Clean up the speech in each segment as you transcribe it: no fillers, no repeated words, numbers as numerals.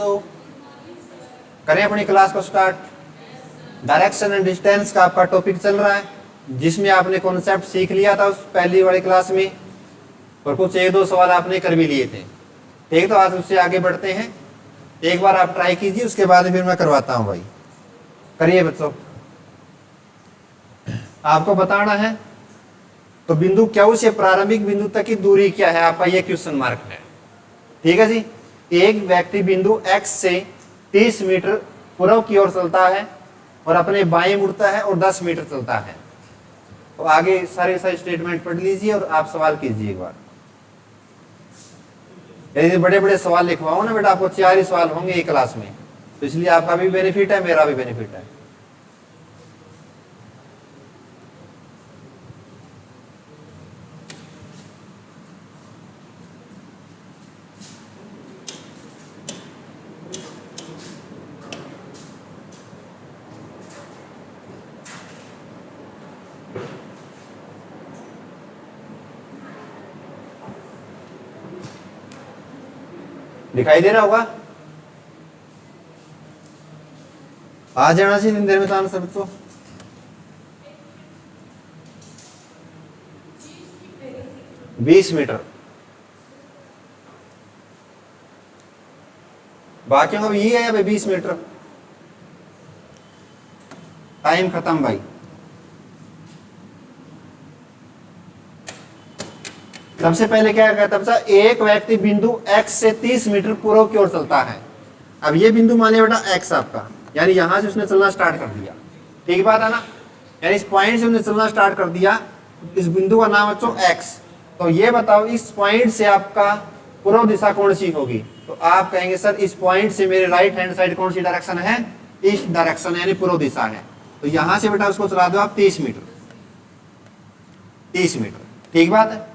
बच्चों? करें अपनी क्लास को स्टार्ट। डायरेक्शन एंड डिस्टेंस का आपका टॉपिक चल रहा है, जिसमें आपने कॉन्सेप्ट सीख लिया था उस पहली वाली क्लास में, और कुछ एक दो सवाल आपने कर भी लिए थे। ठीक, तो आज उससे आगे बढ़ते हैं। एक बार आप ट्राई कीजिए, उसके बाद फिर मैं करवाता हूं भाई। करिए बच्चों। आपको बताना है तो बिंदु क्यू से प्रारंभिक बिंदु तक की दूरी क्या है, आपका ये क्वेश्चन मार्क है। ठीक है जी। एक व्यक्ति बिंदु x से 30 मीटर पूर्व की ओर चलता है और अपने बाएं मुड़ता है और 10 मीटर चलता है। तो आगे सारे स्टेटमेंट पढ़ लीजिए और आप सवाल कीजिए एक बार। यदि बड़े बड़े सवाल लिखवाओ ना बेटा, आपको 4 ही सवाल होंगे एक क्लास में, तो इसलिए आपका भी बेनिफिट है, मेरा भी बेनिफिट है। दिखाई दे रहा होगा? आ जाना चाहिए इन देर में आंसर बच्चों। बीस मीटर। बाकियों का भी यही है भाई, 20 मीटर। टाइम खत्म भाई। सबसे पहले क्या कहता था, एक व्यक्ति बिंदु x से 30 मीटर पूर्व की ओर चलता है। अब ये बिंदु मानिए बेटा x आपका, यानी यहां से उसने चलना स्टार्ट कर दिया। ठीक बात है ना? यानी इस पॉइंट से उसने चलना स्टार्ट कर दिया। इस बिंदु का नाम बच्चों x। तो ये बताओ इस पॉइंट से आपका पूर्व दिशा कौन सी होगी? तो आप कहेंगे सर इस पॉइंट से मेरे राइट हैंड साइड कौन सी डायरेक्शन है? इस डायरेक्शन यानी पूर्व दिशा है। तो यहां से बेटा उसको चला दो आप 30 मीटर। 30 मीटर। ठीक बात है?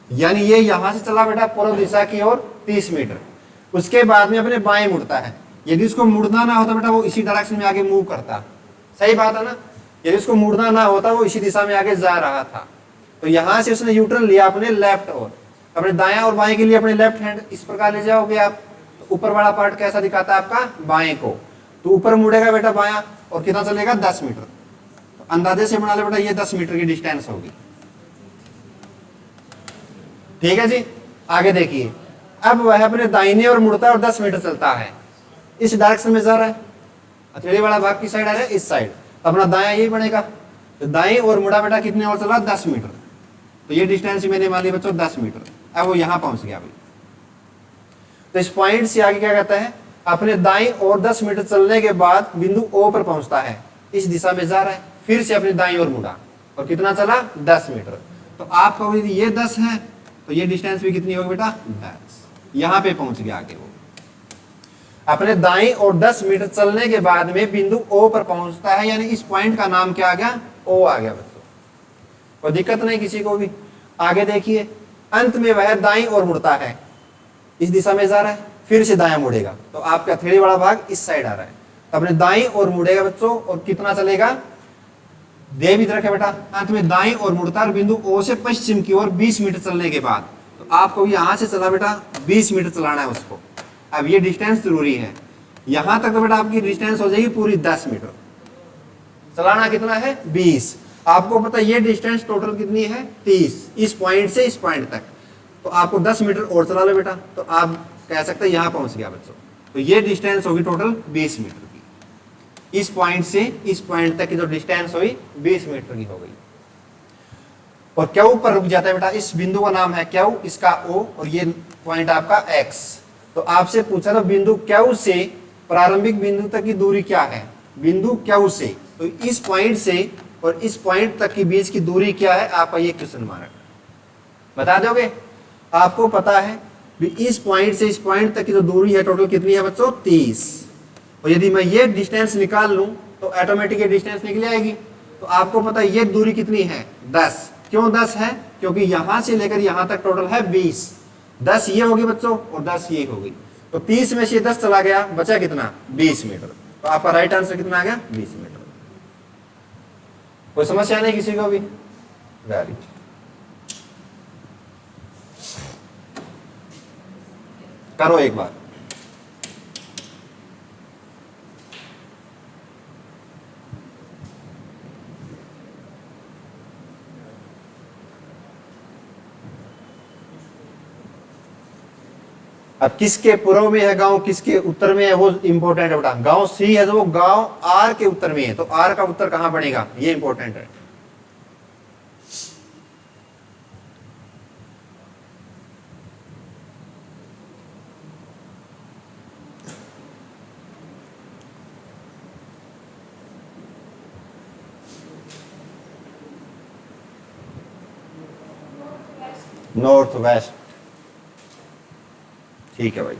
यानी ये यहां से चला बेटा पूर्व दिशा की ओर 30 मीटर। उसके बाद में अपने बाएं मुड़ता है। यदि उसको मुड़ना ना होता बेटा वो इसी डायरेक्शन में आगे मूव करता। सही बात है ना? यदि उसको मुड़ना ना होता वो इसी दिशा में आगे जा रहा था। तो यहां से उसने यूटर्न लिया अपने लेफ्ट ओर। अपने दायां और बाएं के लिए अपने लेफ्ट हैंड इस प्रकार ले जाओगे आप। तो ऊपर वाला पार्ट कैसा दिखाता है आपका? बाएं को। तो ऊपर मुड़ेगा बेटा बायां, और कितना चलेगा? 10 मीटर। तो अंदाजे से बना ले बेटा, ये 10 मीटर की डिस्टेंस होगी। ठीक है जी। आगे देखिए, अब वह अपने दाहिने और मुड़ता है और 10 मीटर चलता है। इस डायरेक्शन में जा रहा है। हथेली वाला भाग की साइड आ रहा है, इस साइड। अपना दायां यही बनेगा। तो दाएं और मुड़ा बेटा कितने और चला? 10 मीटर। तो ये डिस्टेंस मैंने मान ली बच्चों 10 मीटर। अब वो यहां पहुंच गया भाई। तो इस पॉइंट से आगे क्या कहता है? अपने दाएं और 10 मीटर चलने के बाद बिंदु O पर पहुंचता है। इस दिशा में जा रहा है, फिर से अपने दाएं और मुड़ा और कितना चला? 10 मीटर। तो आप कहोगे ये 10 है, तो ये डिस्टेंस भी कितनी होगी बेटा? 10। यहां पे पहुंच गया आगे वो। अपने दाएं और 10 मीटर चलने के बाद में बिंदु O पर पहुंचता है, यानी इस पॉइंट का नाम क्या आ गया? O आ गया बच्चों। कोई दिक्कत नहीं किसी को भी। आगे देखिए, अंत में वह दाएं और मुड़ता है। इस दिशा में जा रहा है, फिर से दायां मुड़ेगा। तो आपका हथेली वाला भाग इस साइड आ रहा है। तो अपने दाएं और मुड़ेगा बच्चों, और कितना चलेगा? दे भी रखे बेटा। अंत में दाएं और मुड़ता है, बिंदु O से पश्चिम की ओर 20 मीटर चलने के बाद। तो आपको यहां से चला बेटा 20 मीटर चलाना है उसको। अब ये डिस्टेंस जरूरी है। यहां तक तो बेटा आपकी डिस्टेंस हो जाएगी पूरी 10 मीटर। चलाना कितना है? 20। आपको पता ये डिस्टेंस टोटल कितनी है? 30। इस पॉइंट से इस पॉइंट तक। तो आपको 10 मीटर और चला लो बेटा, तो आप कह सकते हैं यहां पहुंच गया बच्चों। तो ये डिस्टेंस होगी टोटल 20 मीटर की। इस पॉइंट से इस पॉइंट तक की जो डिस्टेंस हुई 20 मीटर की हो गई। और क्यू पर रुक जाता है बेटा। इस बिंदु का नाम है क्यू, इसका O, और ये पॉइंट आपका X। तो आपसे पूछा था बिंदु क्यू से प्रारंभिक बिंदु तक की दूरी क्या है? बिंदु क्यू से, तो इस पॉइंट से और इस पॉइंट तक के बीच की दूरी क्या है? आपका ये क्वेश्चन मार्क बता दोगे? आपको पता है भी इस पॉइंट से इस पॉइंट तक की जो दूरी है टोटल कितनी है बच्चों? 30। और यदि मैं ये डिस्टेंस निकाल लूं तो ऑटोमेटिक ये डिस्टेंस निकल आएगी। तो आपको पता है ये दूरी कितनी है? 10। क्यों 10 है? क्योंकि यहां से लेकर यहां तक टोटल है 20। 10 ये होगी बच्चों और 10 ये होगी। तो 30 में से 10 चला गया, बचा कितना? 20 मीटर। तो आपका राइट आंसर कितना आ गया? 20 मीटर। कोई समस्या नहीं किसी को भी? Very good. करो एक बार। अब किसके पूर्व में है गांव, किसके उत्तर में है, वो इंपॉर्टेंट है बेटा। गांव सी है तो वो गांव आर के उत्तर में है, तो आर का उत्तर कहां बनेगा, ये इंपॉर्टेंट है। नॉर्थ वेस्ट, ठीक है भाई।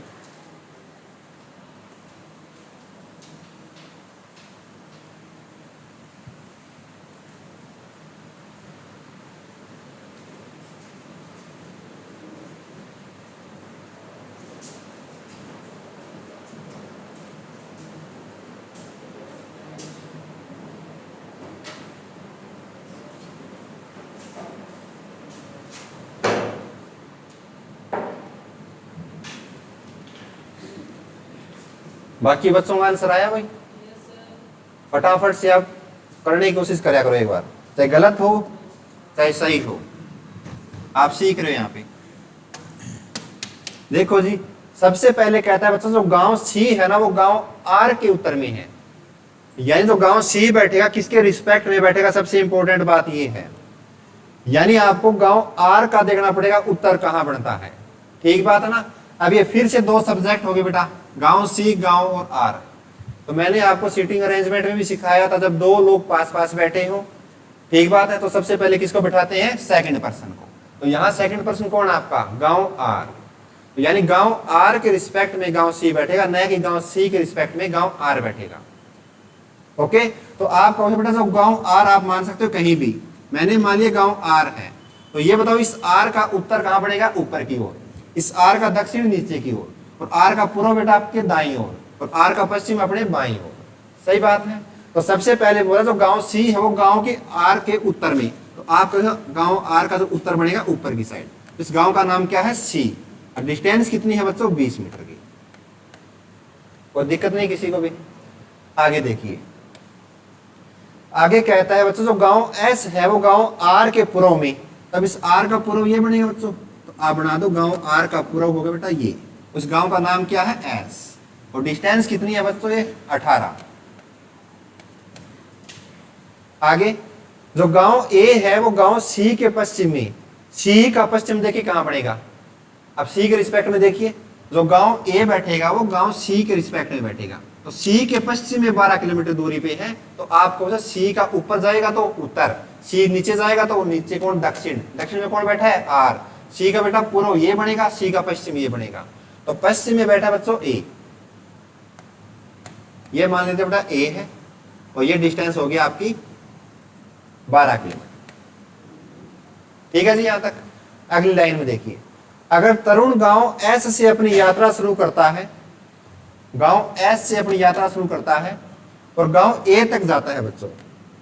बाकी बच्चों का आंसर आया भाई? फटाफट से आप करने की कोशिश करा करो एक बार, चाहे गलत हो चाहे सही हो, आप सीख रहे हो यहाँ पे। देखो जी, सबसे पहले कहता है बच्चों जो गांव सी है ना वो गांव आर के उत्तर में है, यानी जो गांव सी बैठेगा किसके रिस्पेक्ट में बैठेगा, सबसे इंपॉर्टेंट बात ये है। यानी आपको गांव आर का देखना पड़ेगा उत्तर कहां बनता है, ठीक बात है ना। अब ये फिर से दो सब्जेक्ट हो गए बेटा, गांव सी गांव और आर। तो मैंने आपको सीटिंग अरेंजमेंट में भी सिखाया था, जब दो लोग पास पास बैठे हो, ठीक बात है, तो सबसे पहले किसको बैठाते हैं, सेकंड पर्सन को। तो यहाँ सेकंड पर्सन कौन आपका, गांव आर। तो यानी गांव आर के रिस्पेक्ट में गांव सी बैठेगा, न कि गांव सी के रिस्पेक्ट में गांव आर बैठेगा। ओके, तो आप कहोगे बेटा जो गांव आर आप मान सकते हो कहीं भी, मैंने मान लिया गांव आर है, तो ये बताओ इस आर का उत्तर कहां पड़ेगा, ऊपर की ओर, इस आर का दक्षिण नीचे की ओर, और आर का पूर्व बेटा आपके दाईं ओर, और आर का पश्चिम अपने बाईं ओर। सही बात है। तो सबसे पहले बोला जो गांव सी है वो गांव के आर के उत्तर में, तो आप गांव आर का जो उत्तर बनेगा ऊपर की साइड। इस गांव का नाम क्या है, सी। अब डिस्टेंस कितनी है बच्चों, 20 मीटर की। कोई दिक्कत नहीं किसी को भी। आगे देखिए, आगे कहता है बच्चों जो गांव एस है वो गांव आर के पूर्व में, तब इस आर का पूर्व ये बनेगा बच्चों, तो आप बना दो गांव आर का पूर्व होगा बेटा ये, उस गांव का नाम क्या है, एस। और डिस्टेंस कितनी है बच्चों, ये 18। आगे जो गांव ए है वो गांव सी के पश्चिम में, सी का पश्चिम देखिए कहां पड़ेगा। अब सी के रिस्पेक्ट में देखिए, जो गांव ए बैठेगा वो गांव सी के रिस्पेक्ट में बैठेगा, तो सी के पश्चिम में 12 किलोमीटर दूरी पे है। तो आपको सी का ऊपर जाएगा तो उत्तर, सी नीचे जाएगा तो नीचे कौन, दक्षिण। दक्षिण में कौन बैठा है, आर। सी का बेटा पूर्व ये बनेगा, सी का पश्चिम ये बनेगा, तो पश्चिम में बैठा बच्चों ए, ये मान लेते बेटा ए है, और ये डिस्टेंस हो गया आपकी 12 किलोमीटर। ठीक है जी यहां तक। अगली लाइन में देखिए, अगर तरुण गांव एस से अपनी यात्रा शुरू करता है, गांव एस से अपनी यात्रा शुरू करता है और गांव ए तक जाता है बच्चों,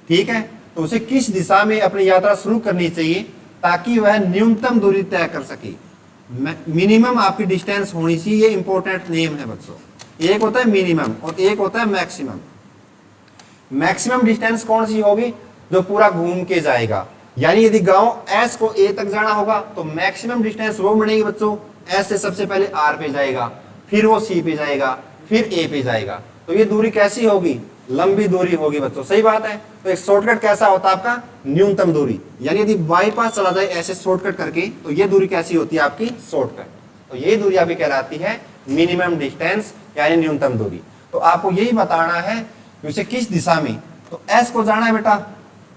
ठीक है, तो उसे किस दिशा में अपनी यात्रा शुरू करनी चाहिए ताकि वह न्यूनतम दूरी तय कर सके। मिनिमम आपकी डिस्टेंस होनी चाहिए, ये इंपॉर्टेंट नेम है बच्चों। एक होता है मिनिमम और एक होता है मैक्सिमम। मैक्सिमम डिस्टेंस कौन सी होगी, जो पूरा घूम के जाएगा। यानी यदि गांव एस को ए तक जाना होगा तो मैक्सिमम डिस्टेंस वो बनेगी बच्चों, एस से सबसे पहले आर पे जाएगा, फिर वो सी पे जाएगा, फिर ए पे जाएगा। तो ये दूरी कैसी होगी, लंबी दूरी होगी बच्चों। सही बात है। तो एक शॉर्टकट कैसा होता है आपका, न्यूनतम दूरी। यानी यदि बाईपास चला जाए ऐसे शॉर्टकट करके, तो ये दूरी कैसी होती है आपकी, शॉर्टकट। तो ये दूरी आपकी कहलाती है मिनिमम डिस्टेंस, यानी न्यूनतम दूरी। तो आपको यही बताना है कि उसे किस दिशा में, तो एस को जाना है बेटा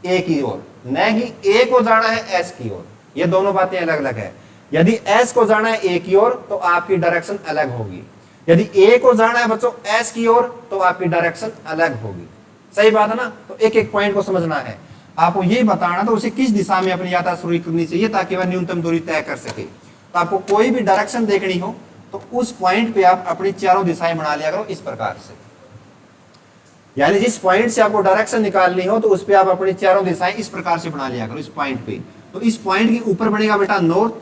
ए की ओर, न कि ए को जाना है एस की ओर। ये दोनों बातें अलग अलग है। यदि एस को जाना है ए की ओर तो आपकी डायरेक्शन अलग होगी, यदि ए को जाना है बच्चों एस की ओर तो आपकी डायरेक्शन अलग होगी। सही बात है ना। तो एक एक पॉइंट को समझना है आपको, ये बताना तो उसे किस दिशा में अपनी यात्रा शुरू करनी चाहिए ताकि वह न्यूनतम दूरी तय कर सके। तो आपको कोई भी डायरेक्शन देखनी हो तो उस पॉइंट पे आप अपनी चारों दिशाएं बना लिया करो इस प्रकार से। यानी जिस पॉइंट से आपको डायरेक्शन निकालनी हो तो उस पे आप अपनी चारों दिशाएं इस प्रकार से बना लिया करो इस पॉइंट पे। तो इस पॉइंट के ऊपर बनेगा बेटा नॉर्थ,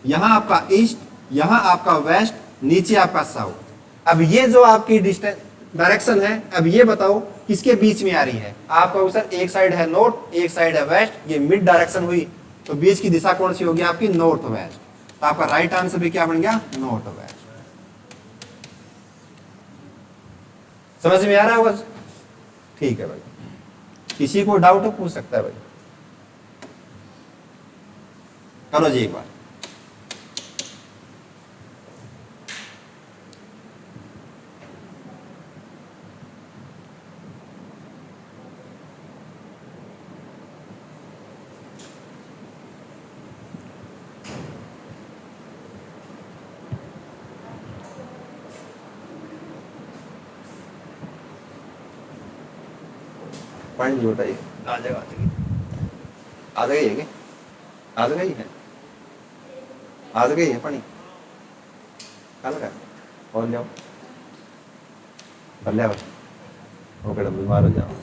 यहाँ आपका ईस्ट, यहाँ आपका वेस्ट, नीचे आपका साउथ। अब ये जो आपकी डिस्टेंस डायरेक्शन है, अब ये बताओ किसके बीच में आ रही है। आपका ऑप्शन एक साइड है नॉर्थ, एक साइड है वेस्ट, ये मिड डायरेक्शन हुई, तो बीच की दिशा कौन सी होगी आपकी, नॉर्थ वेस्ट। तो आपका राइट आंसर भी क्या बन गया, नॉर्थ वेस्ट। समझ में आ रहा होगा? ठीक है भाई, किसी को डाउट हो पूछ सकता है भाई। करो जी एक बार। पानी नहीं बताइए, आ जाएगा आ जाएगा ये आ जाएगा ही है, आ जाएगा ही है पानी आ जाएगा और जाओ भले ओके बीमार हो जाओ।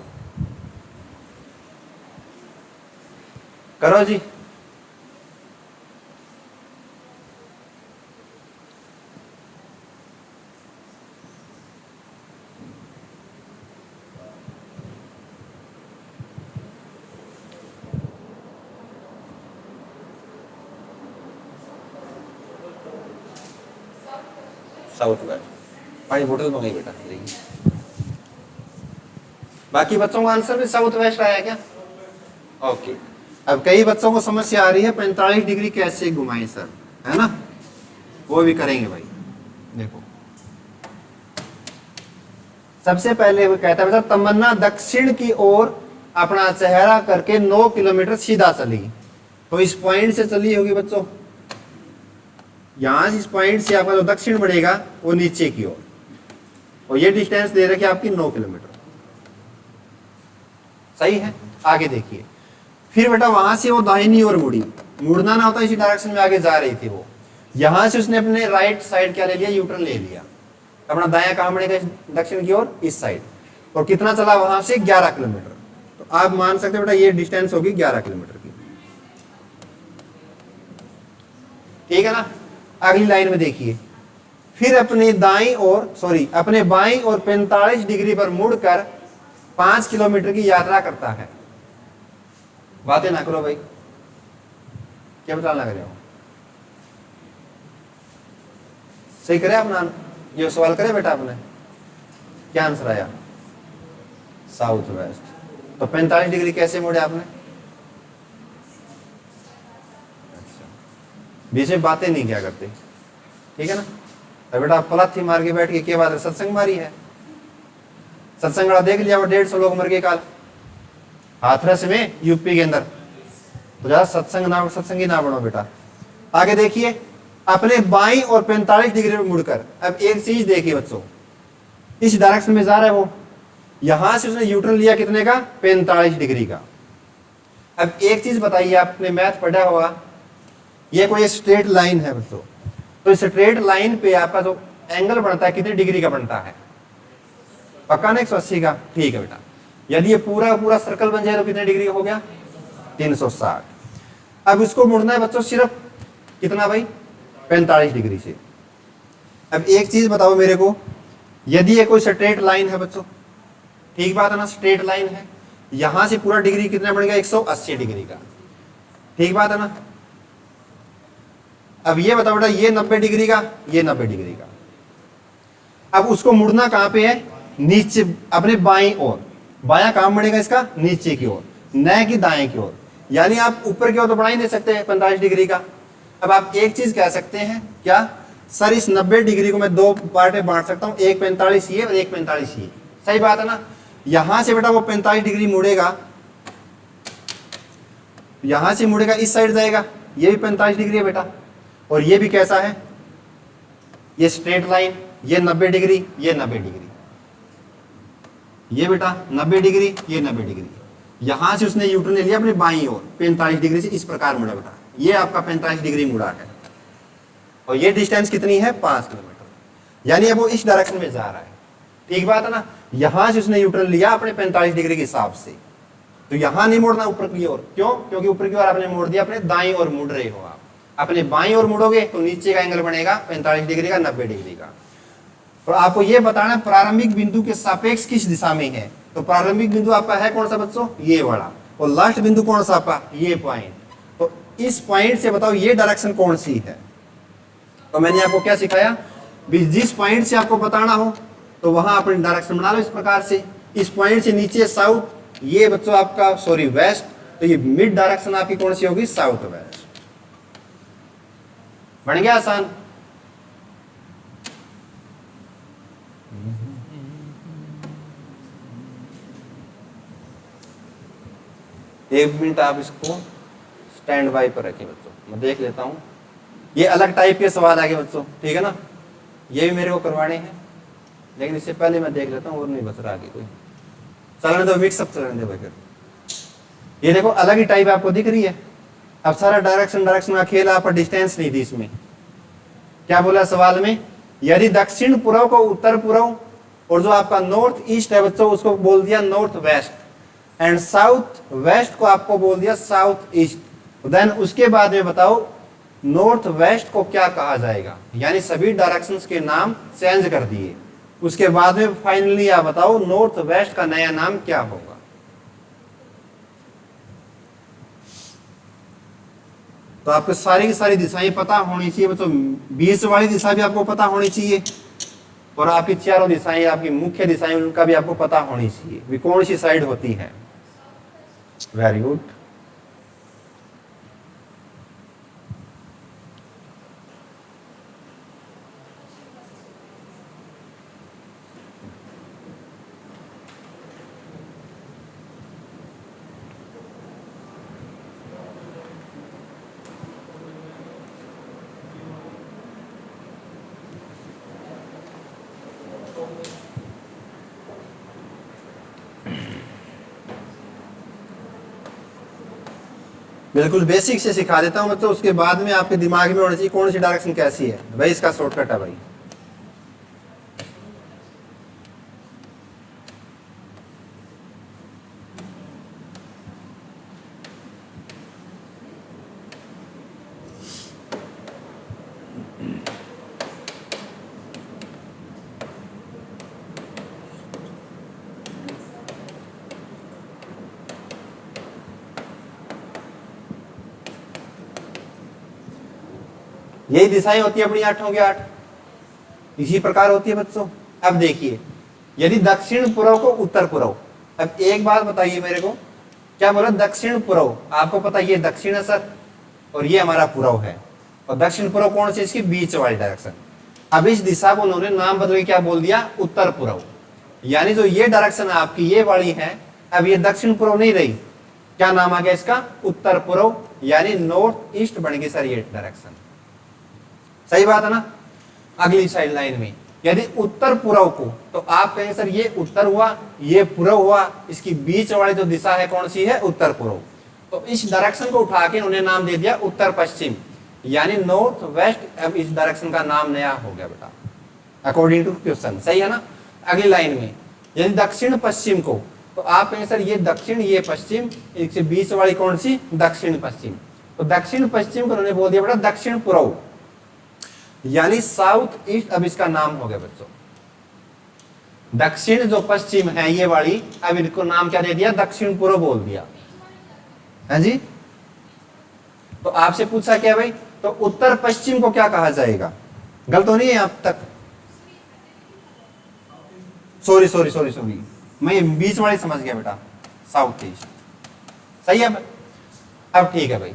करो जी। साउथ वेस्ट, पानी बोतल मंगाई बेटा। बाकी बच्चों का आंसर भी साउथ वेस्ट आया क्या? ओके। अब कई बच्चों को समस्या आ रही है 45 डिग्री कैसे घुमाएं सर, है ना? वो भी करेंगे भाई। देखो सबसे पहले वो कहता है बेटा तमन्ना दक्षिण की ओर अपना चेहरा करके 9 किलोमीटर सीधा चली। तो इस पॉइंट से चली होगी बच्चों, यहां इस पॉइंट से आपका जो दक्षिण बढ़ेगा वो नीचे की ओर, और ये डिस्टेंस दे रखी है आपकी 9 किलोमीटर। सही है। आगे देखिए, फिर बेटा वहां से वो दाहिनी ओर मुड़ी, मुड़ना ना होता इसी डायरेक्शन में आगे जा रही थी वो, यहां से उसने अपने राइट साइड क्या ले लिया, यूटर्न ले लिया। अपना दाया कहां बढ़ेगा, दक्षिण की ओर, इस साइड। और कितना चला वहां से, 11 किलोमीटर। तो आप मान सकते हो बेटा ये डिस्टेंस होगी 11 किलोमीटर की। ठीक है ना? अगली लाइन में देखिए, फिर अपने दाईं ओर अपने बाईं ओर 45 डिग्री पर मुड़कर 5 किलोमीटर की यात्रा करता है। बातें ना करो भाई, क्या बताना लग रहे हो? सही करे अपना ये सवाल करे बेटा आपने, क्या आंसर आया? South west. तो 45 डिग्री कैसे मुड़े आपने? बीच में बातें नहीं क्या करते, ठीक है ना? तो बेटा पलाथी मार के बैठ के क्या बात है, सत्संग मारी है। सत्संग देख लिया वो 150 लोग मर गए काल हाथरस में, यूपी के अंदर। तो ज्यादा सत्संगी ना बनो बेटा। आगे देखिए, अपने बाईं और 45 डिग्री में मुड़कर, अब एक चीज देखिए बच्चों, इस डायरेक्शन में जा रहा है वो, यहां से उसने यूटर्न लिया कितने का, 45 डिग्री का। अब एक चीज बताइए, आपने मैथ पढ़ा होगा, ये कोई स्ट्रेट लाइन है बच्चों, तो स्ट्रेट लाइन पे आपका जो एंगल बनता है कितने डिग्री का बनता है? पक्का ना 180 का? ठीक है बेटा। यदि ये पूरा पूरा सर्कल बन जाए तो कितने डिग्री हो गया, 360। अब इसको मुड़ना है बच्चों सिर्फ कितना भाई, 45 डिग्री से। अब एक चीज बताओ मेरे को, यदि ये कोई स्ट्रेट लाइन है बच्चों, ठीक बात है ना, स्ट्रेट लाइन है, यहां से पूरा डिग्री कितना बन गया, 180 डिग्री का, ठीक बात है ना? अब ये बताओ बेटा, ये 90 डिग्री का, ये 90 डिग्री का। अब उसको मुड़ना कहां पे है, नीचे, अपने बाईं ओर। बायां कहां बढ़ेगा इसका, नीचे की ओर, न कि दाएं की ओर। यानी आप ऊपर की ओर तो बढ़ा ही नहीं सकते 45 डिग्री का। अब आप एक चीज कह सकते हैं, क्या सर, इस 90 डिग्री को मैं दो पार्ट में बांट सकता हूं, एक 45 ये और एक 45 ये। सही बात है ना? यहां से बेटा वो 45 डिग्री मुड़ेगा, यहां से मुड़ेगा, इस साइड जाएगा, ये भी 45 डिग्री है बेटा। और ये भी कैसा है, ये स्ट्रेट लाइन, ये 90 डिग्री, ये 90 डिग्री, ये बेटा 90 डिग्री, ये 90 डिग्री। यहां से उसने यूटर्न ले लिया अपने बाईं ओर 45 डिग्री से, इस प्रकार मुड़ा बेटा, ये आपका 45 डिग्री मुड़ा है। और ये डिस्टेंस कितनी है, 5 किलोमीटर। यानी अब वो इस डायरेक्शन में जा रहा है, ठीक बात है ना? यहां से उसने यूटर्न लिया अपने 45 डिग्री के हिसाब से, तो यहां नहीं मुड़ना ऊपर की ओर। क्यों? क्योंकि ऊपर की ओर आपने मोड़ दिया, अपने दाईं ओर मुड़ रहे हो आप। अपने बाईं ओर मुड़ोगे तो नीचे का एंगल बनेगा 45 डिग्री का, 90 डिग्री का। तो आपको यह बताना प्रारंभिक बिंदु के सापेक्ष किस दिशा में है। तो प्रारंभिक बिंदु आपका है कौन सा बच्चों, ये वाला। और लास्ट बिंदु कौन सा आपका, ये पॉइंट। तो इस पॉइंट से बताओ ये डायरेक्शन कौन सी है। तो मैंने आपको क्या सिखाया, जिस पॉइंट से आपको बताना हो तो वहां अपनी डायरेक्शन बना लो इस प्रकार से, इस पॉइंट से नीचे साउथ, ये बच्चों आपका सॉरी वेस्ट, तो ये मिड डायरेक्शन आपकी कौन सी होगी, साउथ वेस्ट। बन गया आसान। एक मिनट आप इसको स्टैंड बाय पर रखिए बच्चों, मैं देख लेता हूं। ये अलग टाइप के सवाल आ गए बच्चों, ठीक है ना, ये भी मेरे को करवाने हैं, लेकिन इससे पहले मैं देख लेता हूं और नहीं बच रहा आगे कोई। चलने दो, मिक्सअप चलने दो भाई। फिर ये देखो अलग ही टाइप आपको दिख रही है। अब सारा डायरेक्शन का खेल, आप डिस्टेंस नहीं थी इसमें। क्या बोला सवाल में, यदि दक्षिण पूर्व को उत्तर पूर्व और जो आपका नॉर्थ ईस्ट है बच्चों उसको बोल दिया north west, and south west को आपको बोल दिया साउथ ईस्ट, देन उसके बाद में बताओ नॉर्थ वेस्ट को क्या कहा जाएगा, यानी सभी डायरेक्शंस के नाम चेंज कर दिए। उसके बाद में फाइनली आप बताओ नॉर्थ वेस्ट का नया नाम क्या होगा। तो आपको सारी की सारी दिशाएं पता होनी चाहिए बच्चों, बीच वाली दिशा भी आपको पता होनी चाहिए, और आपकी चारों दिशाएं, आपकी मुख्य दिशाएं, उनका भी आपको पता होनी चाहिए भी कौन सी साइड होती है। Very good. बिल्कुल बेसिक से सिखा देता हूं बच्चों, उसके बाद में आपके दिमाग में होना चाहिए कौन सी डायरेक्शन कैसी है भाई, इसका शॉर्टकट है भाई। यही दिशाएं होती है अपनी 8 के 8, इसी प्रकार होती है बच्चों। अब देखिए, यदि दक्षिण पूर्व को उत्तर पूर्व, अब एक बात बताइए मेरे को, क्या बोला दक्षिण पूर्व, आपको पता ये दक्षिण है सर, और ये हमारा पूर्व है, और दक्षिण पूर्व कौन सी, इसकी बीच वाली डायरेक्शन। अब इस दिशा को उन्होंने नाम बदल के क्या बोल दिया, उत्तर पूर्व, यानी जो ये डायरेक्शन आपकी ये वाली है, अब ये दक्षिण पूर्व नहीं रही, क्या नाम आ गया इसका, उत्तर पूर्व, यानी नॉर्थ ईस्ट बन गई सर ये डायरेक्शन। सही बात है ना। अगली साइड लाइन में यदि उत्तर पूर्व को, तो आप कहेंगे सर ये उत्तर हुआ, ये पूर्व हुआ, इसकी बीच वाली जो दिशा है कौन सी है, उत्तर पूर्व। तो इस डायरेक्शन को उठा के उन्होंने नाम दे दिया उत्तर पश्चिम, यानी नॉर्थ वेस्ट। अब इस डायरेक्शन का नाम नया हो गया बेटा, अकॉर्डिंग टू क्वेश्चन। सही है ना। अगली लाइन में यदि दक्षिण पश्चिम को, तो आप कहेंगे सर ये दक्षिण ये पश्चिम, इसके बीच वाली कौन सी, दक्षिण पश्चिम। तो दक्षिण पश्चिम को उन्होंने बोल दिया बेटा दक्षिण पूर्व, यानी साउथ ईस्ट। अब इसका नाम हो गया बच्चों दक्षिण जो पश्चिम है ये वाली, अब इनको नाम क्या दे दिया, दक्षिण पूर्व बोल दिया है जी। तो आपसे पूछा क्या भाई, तो उत्तर पश्चिम को क्या कहा जाएगा, गलत तो नहीं है अब तक, सॉरी सॉरी सॉरी सॉरी, मैं बीच वाली समझ गया बेटा, साउथ ईस्ट। सही है। अब ठीक है भाई,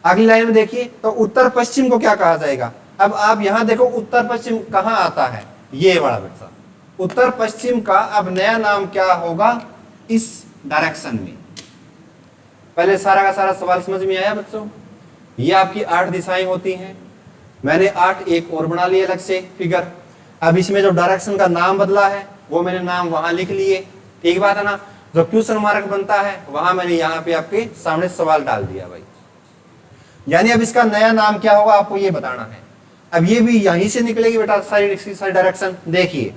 अगली लाइन में देखिए, तो उत्तर पश्चिम को क्या कहा जाएगा। अब आप यहां देखो उत्तर पश्चिम कहां आता है, ये वाला बेटा उत्तर पश्चिम का अब नया नाम क्या होगा, इस डायरेक्शन में। पहले सारा का सारा सवाल समझ में आया बच्चों। ये आपकी 8 दिशाएं होती हैं, मैंने 8 एक और बना लिया अलग से फिगर। अब इसमें जो डायरेक्शन का नाम बदला है वो मैंने नाम वहां लिख लिए, ठीक बात है ना। जो क्वेश्चन मार्क बनता है वहां मैंने यहाँ पे आपके सामने सवाल डाल दिया भाई, यानी अब इसका नया नाम क्या होगा आपको ये बताना है। अब ये भी यहीं से निकलेगी बेटा सारी डायरेक्शन। देखिए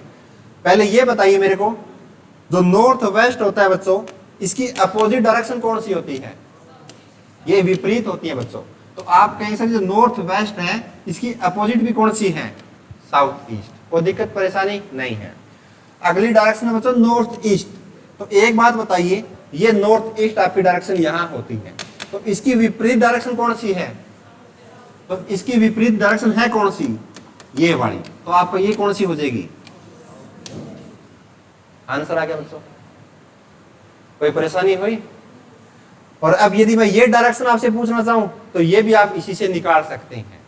पहले ये बताइए मेरे को, जो नॉर्थ वेस्ट होता है बच्चों, इसकी अपोजिट डायरेक्शन कौन सी होती है, ये विपरीत होती है बच्चों। तो आप कहें सर जो नॉर्थ वेस्ट है इसकी अपोजिट भी कौन सी है, साउथ ईस्ट। कोई दिक्कत परेशानी नहीं है। अगली डायरेक्शन है बच्चों नॉर्थ ईस्ट। तो एक बात बताइए, ये नॉर्थ ईस्ट आपकी डायरेक्शन यहां होती है, तो इसकी विपरीत डायरेक्शन कौन सी है, तो इसकी विपरीत डायरेक्शन है कौन सी, ये वाली। तो आपको ये कौन सी हो जाएगी, आंसर आ गया बच्चों, कोई परेशानी हुई? और अब यदि मैं ये डायरेक्शन आपसे पूछना चाहूं तो ये भी आप इसी से निकाल सकते हैं।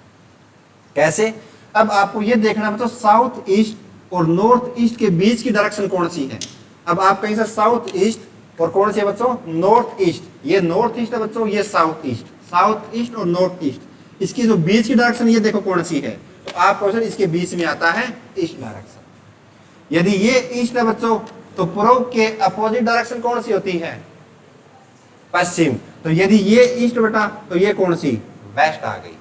कैसे? अब आपको ये देखना बच्चों साउथ ईस्ट और नॉर्थ ईस्ट के बीच की डायरेक्शन कौन सी है। अब आप कहीं से साउथ ईस्ट और कौन सी है बच्चों नॉर्थ ईस्ट, ये नॉर्थ ईस्ट है बच्चों, ये साउथ ईस्ट, साउथ ईस्ट और नॉर्थ ईस्ट, इसकी जो बीच की डायरेक्शन ये देखो कौन सी है, तो आप क्वेश्चन इसके बीच में आता है ईस्ट डायरेक्शन। यदि ये ईस्ट है बच्चों तो पूर्व के अपोजिट डायरेक्शन कौन सी होती है पश्चिम, तो यदि ये ईस्ट बेटा तो ये कौन सी वेस्ट आ गई।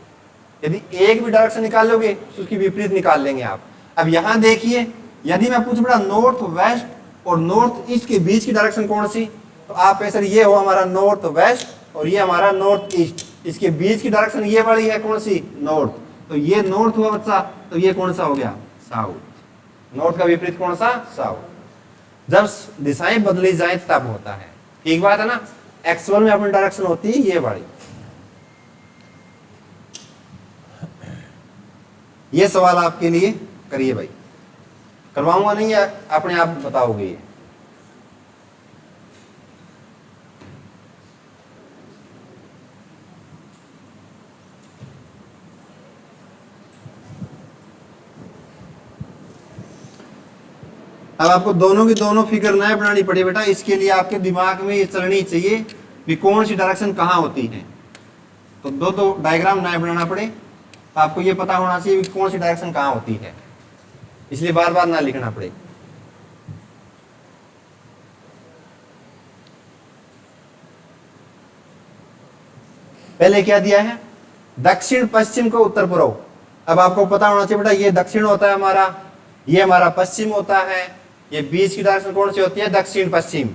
यदि एक भी डायरेक्शन निकाल लोगे तो उसकी विपरीत निकाल लेंगे आप। अब यहां देखिए यदि मैं पूछ बेटा नॉर्थ वेस्ट और नॉर्थ ईस्ट के बीच की डायरेक्शन कौन सी, तो आप ऐसे ये हो हमारा नॉर्थ वेस्ट और ये हमारा नॉर्थ ईस्ट, इसके बीच की डायरेक्शन ये वाली है कौन सी नॉर्थ, तो ये नॉर्थ हुआ बच्चा, तो ये कौन सा हो गया साउथ। नॉर्थ का विपरीत कौन सा साउथ। जब दिशाएं बदली जाए तब होता है, ठीक बात है ना। एक्चुअल में अपनी डायरेक्शन होती है ये वाली। ये सवाल आपके लिए करिए भाई, करवाऊंगा नहीं या अपने आप बताओगे ये। अब आपको दोनों की दोनों फिगर नए बनानी पड़े बेटा, इसके लिए आपके दिमाग में ये चलनी चाहिए कि कौन सी डायरेक्शन कहाँ होती है। तो दो दो डायग्राम नए बनाना पड़े, आपको ये पता होना चाहिए कि कौन सी डायरेक्शन कहाँ होती है, इसलिए बार बार ना लिखना पड़े। पहले क्या दिया है दक्षिण पश्चिम को उत्तर पूर्व। अब आपको पता होना चाहिए बेटा ये दक्षिण होता है हमारा, ये हमारा पश्चिम होता है, ये बीच की डायरेक्शन कौन सी होती है दक्षिण पश्चिम।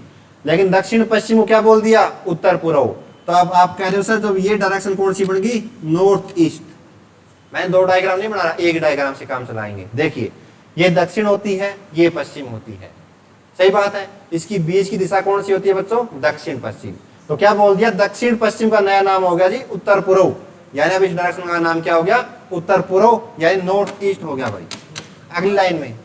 लेकिन दक्षिण पश्चिम को क्या बोल दिया उत्तर पूर्व, तो अब आप कह रहे हो सर जब ये डायरेक्शन कौन सी बन गई नॉर्थ ईस्ट। मैंने दो डायग्राम नहीं बना रहा, एक डायग्राम से काम चलाएंगे। देखिए ये दक्षिण होती है, ये पश्चिम होती है, सही बात है। इसकी बीच की दिशा कौन सी होती है बच्चों दक्षिण पश्चिम, तो क्या बोल दिया दक्षिण पश्चिम का नया नाम हो गया जी उत्तर पूर्व, यानी अब इस डायरेक्शन का नाम क्या हो गया उत्तर पूर्व यानी नॉर्थ ईस्ट हो गया भाई। अगली लाइन में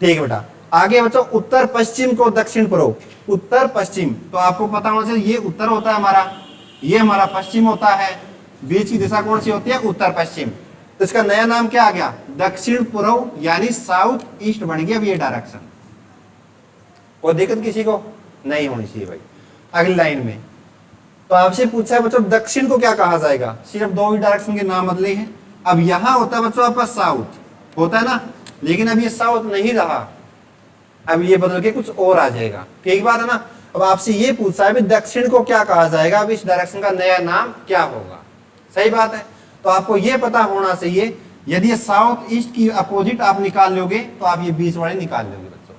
ठीक है बेटा, आगे बच्चों उत्तर पश्चिम को दक्षिण पूर्व, उत्तर पश्चिम, तो आपको पता होना चाहिए ये उत्तर होता है हमारा, ये हमारा पश्चिम होता है, बीच की दिशा कौन सी होती है उत्तर पश्चिम, तो इसका नया नाम क्या आ गया दक्षिण पूर्व यानी साउथ ईस्ट बन गया अब ये डायरेक्शन। कोई दिक्कत किसी को नहीं होनी चाहिए भाई। अगली लाइन में तो आपसे पूछा है बच्चों दक्षिण को क्या कहा जाएगा, सिर्फ दो ही डायरेक्शन के नाम बदले हैं। अब यहां होता है बच्चों आपका साउथ होता है ना, लेकिन अब ये साउथ नहीं रहा, अब ये बदल के कुछ और आ जाएगा, ठीक बात है ना। अब आपसे ये पूछा है दक्षिण को क्या कहा जाएगा, अब इस डायरेक्शन का नया नाम क्या होगा, सही बात है। तो आपको ये पता होना चाहिए यदि साउथ ईस्ट की अपोजिट आप निकाल लोगे तो आप ये बीच वाले निकाल लोगे बच्चों,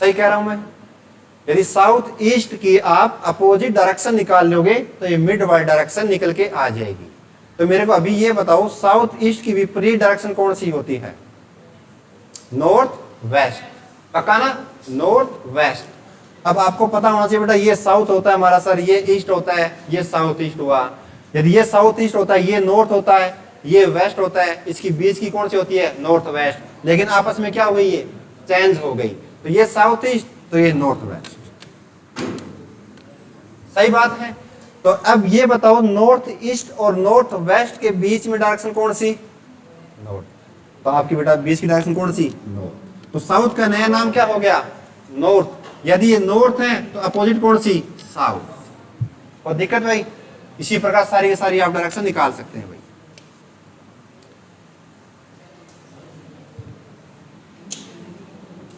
सही कह रहा हूं मैं। यदि साउथ ईस्ट की आप अपोजिट डायरेक्शन निकाल लोगे तो ये मिड वाली डायरेक्शन निकल के आ जाएगी। तो मेरे को अभी ये बताओ साउथ ईस्ट की विपरीत डायरेक्शन कौन सी होती है नॉर्थ वेस्ट, पक्का ना नॉर्थ वेस्ट। अब आपको पता होना चाहिए बेटा ये साउथ होता है हमारा सर, ये ईस्ट होता है, ये साउथ ईस्ट हुआ। यदि ये साउथ ईस्ट होता है ये नॉर्थ होता है, ये वेस्ट होता है, इसकी बीच की कौन सी होती है नॉर्थ वेस्ट, लेकिन आपस में क्या हो गई ये चेंज हो गई, तो ये साउथ ईस्ट तो ये नॉर्थ वेस्ट, सही बात है। तो अब ये बताओ नॉर्थ ईस्ट और नॉर्थ वेस्ट के बीच में डायरेक्शन कौन सी नॉर्थ, तो आपकी बेटा बीच की डायरेक्शन कौन सी नॉर्थ, तो साउथ का नया नाम क्या हो गया नॉर्थ। यदि ये नॉर्थ है तो अपोजिट कौन सी साउथ। और दिक्कत भाई इसी प्रकार सारी की सारी आप डायरेक्शन निकाल सकते हैं भाई।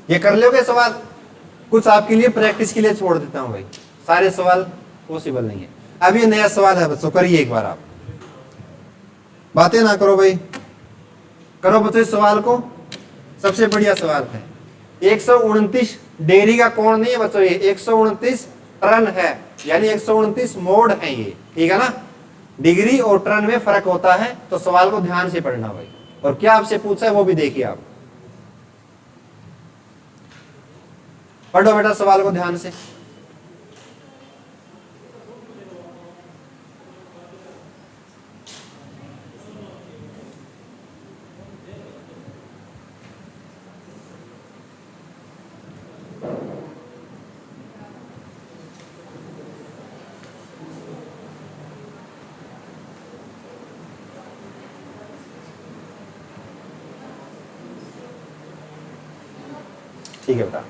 ये कर लोगे सवाल, कुछ आपके लिए प्रैक्टिस के लिए छोड़ देता हूं भाई, सारे सवाल पॉसिबल नहीं है। अब ये नया सवाल है बच्चों, करिए एक बार, आप बातें ना करो भाई, करो बच्चों इस सवाल को। सबसे बढ़िया सवाल है 129 डिग्री का कोण नहीं है बच्चों, ये 129 टर्न है, यानी 129 मोड है ये, ठीक है ना। डिग्री और टर्न में फर्क होता है, तो सवाल को ध्यान से पढ़ना भाई। और क्या आपसे पूछा है वो भी देखिए आप, पढ़ो बेटा सवाल को ध्यान से। ठीक है बेटा।